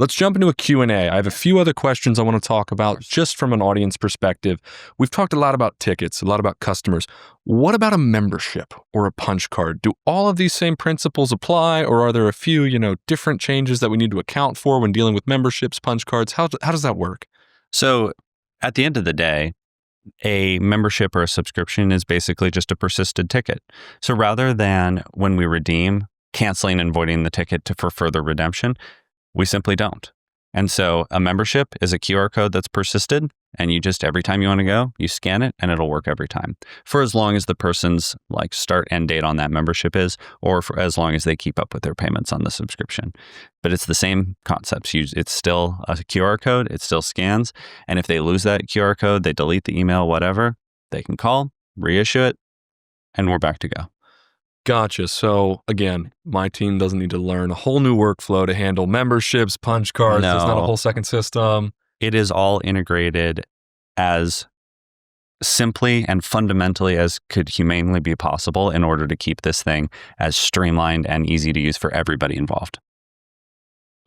Let's jump into a Q&A. I have a few other questions I want to talk about just from an audience perspective. We've talked a lot about tickets, a lot about customers. What about a membership or a punch card? Do all of these same principles apply, or are there a few, different changes that we need to account for when dealing with memberships, punch cards? How does that work? So at the end of the day, a membership or a subscription is basically just a persisted ticket. So rather than when we redeem, canceling and voiding the ticket for further redemption, we simply don't. And so a membership is a QR code that's persisted, and you just, every time you want to go, you scan it and it'll work every time for as long as the person's start end date on that membership is, or for as long as they keep up with their payments on the subscription. But it's the same concepts. It's still a QR code, it still scans. And if they lose that QR code, they delete the email, whatever, they can call, reissue it, and we're back to go. Gotcha. So again, my team doesn't need to learn a whole new workflow to handle memberships, punch cards. No. There's not a whole second system. It is all integrated as simply and fundamentally as could humanly be possible in order to keep this thing as streamlined and easy to use for everybody involved.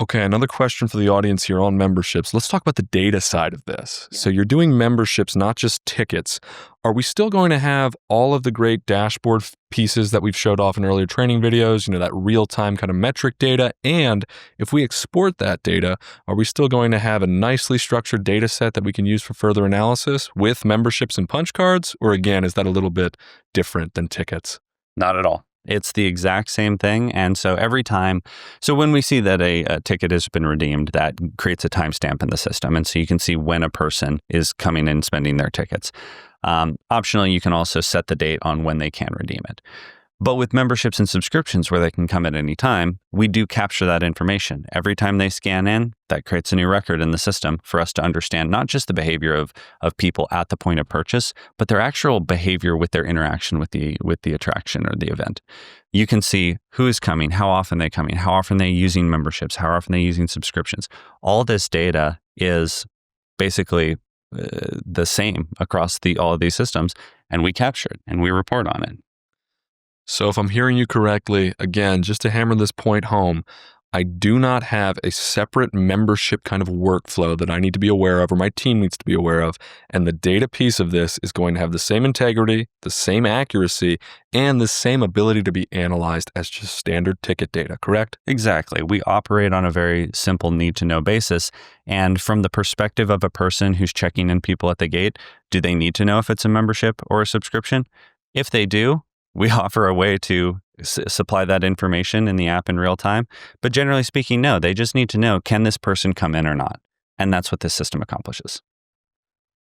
Okay, another question for the audience here on memberships. Let's talk about the data side of this. Yeah. So you're doing memberships, not just tickets. Are we still going to have all of the great dashboard pieces that we've showed off in earlier training videos, that real-time kind of metric data? And if we export that data, are we still going to have a nicely structured data set that we can use for further analysis with memberships and punch cards? Or again, is that a little bit different than tickets? Not at all. It's the exact same thing. And so when we see that a ticket has been redeemed, that creates a timestamp in the system. And so you can see when a person is coming in and spending their tickets. Optionally, you can also set the date on when they can redeem it. But with memberships and subscriptions where they can come at any time, we do capture that information. Every time they scan in, that creates a new record in the system for us to understand not just the behavior of people at the point of purchase, but their actual behavior with their interaction with the attraction or the event. You can see who is coming, how often they're coming, how often they're using memberships, how often they're using subscriptions. All this data is basically the same across all of these systems, and we capture it and we report on it. So if I'm hearing you correctly, again, just to hammer this point home, I do not have a separate membership kind of workflow that I need to be aware of or my team needs to be aware of. And the data piece of this is going to have the same integrity, the same accuracy, and the same ability to be analyzed as just standard ticket data, correct? Exactly. We operate on a very simple need-to-know basis. And from the perspective of a person who's checking in people at the gate, do they need to know if it's a membership or a subscription? If they do, we offer a way to supply that information in the app in real time. But generally speaking, no, they just need to know, can this person come in or not? And that's what this system accomplishes.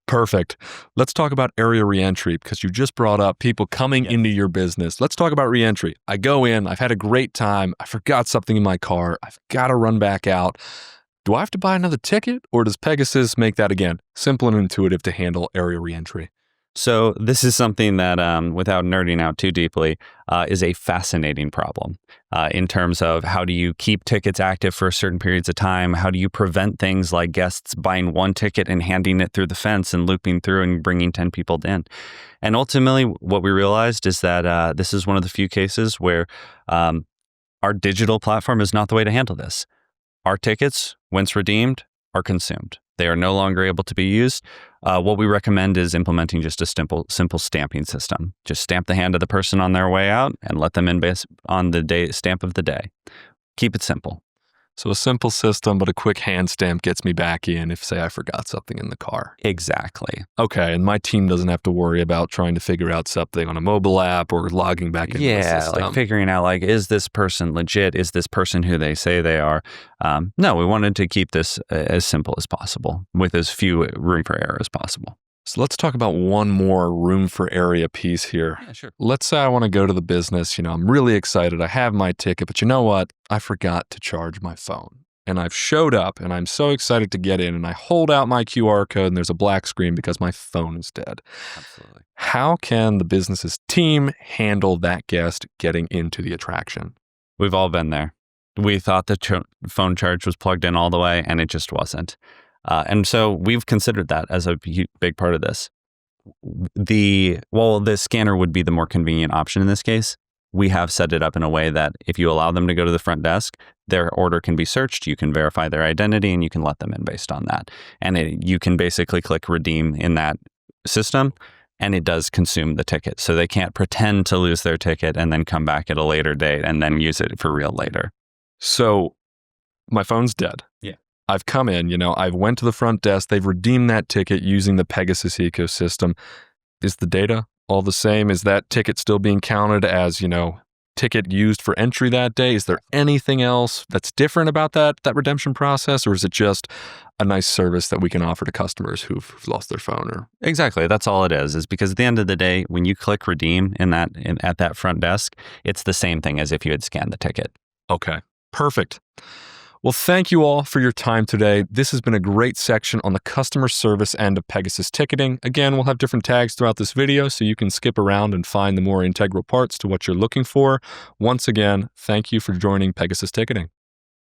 Perfect. Let's talk about area reentry because you just brought up people coming into your business. Let's talk about reentry. I go in, I've had a great time. I forgot something in my car. I've got to run back out. Do I have to buy another ticket, or does Pegasus make that, again, simple and intuitive to handle area reentry? So this is something that, without nerding out too deeply, is a fascinating problem in terms of how do you keep tickets active for certain periods of time? How do you prevent things like guests buying one ticket and handing it through the fence and looping through and bringing 10 people in? And ultimately, what we realized is that this is one of the few cases where our digital platform is not the way to handle this. Our tickets, once redeemed, are consumed. They are no longer able to be used. What we recommend is implementing just a simple stamping system. Just stamp the hand of the person on their way out and let them in based on the stamp of the day. Keep it simple. So a simple system, but a quick hand stamp gets me back in if, say, I forgot something in the car. Exactly. Okay, and my team doesn't have to worry about trying to figure out something on a mobile app or logging back into the system. Yeah, like figuring out, is this person legit? Is this person who they say they are? No, we wanted to keep this as simple as possible with as few room for error as possible. So let's talk about one more room for area piece here. Yeah, sure. Let's say I want to go to the business. I'm really excited. I have my ticket, but you know what? I forgot to charge my phone. And I've showed up and I'm so excited to get in and I hold out my QR code and there's a black screen because my phone is dead. Absolutely. How can the business's team handle that guest getting into the attraction? We've all been there. We thought the phone charge was plugged in all the way and it just wasn't. And so we've considered that as a big part of this. The scanner would be the more convenient option in this case. we have set it up in a way that if you allow them to go to the front desk, their order can be searched, you can verify their identity, and you can let them in based on that. And you can basically click redeem in that system, and it does consume the ticket. So they can't pretend to lose their ticket and then come back at a later date and then use it for real later. So my phone's dead. Yeah. I've come in, I've went to the front desk. They've redeemed that ticket using the Pegasus ecosystem. Is the data all the same? Is that ticket still being counted as, ticket used for entry that day? Is there anything else that's different about that redemption process? Or is it just a nice service that we can offer to customers who've lost their phone? Or Exactly. That's all it is because at the end of the day, when you click redeem at that front desk, it's the same thing as if you had scanned the ticket. Okay, perfect. Well, thank you all for your time today. This has been a great section on the customer service end of Pegasus ticketing. Again, we'll have different tags throughout this video so you can skip around and find the more integral parts to what you're looking for. Once again, thank you for joining Pegasus Ticketing.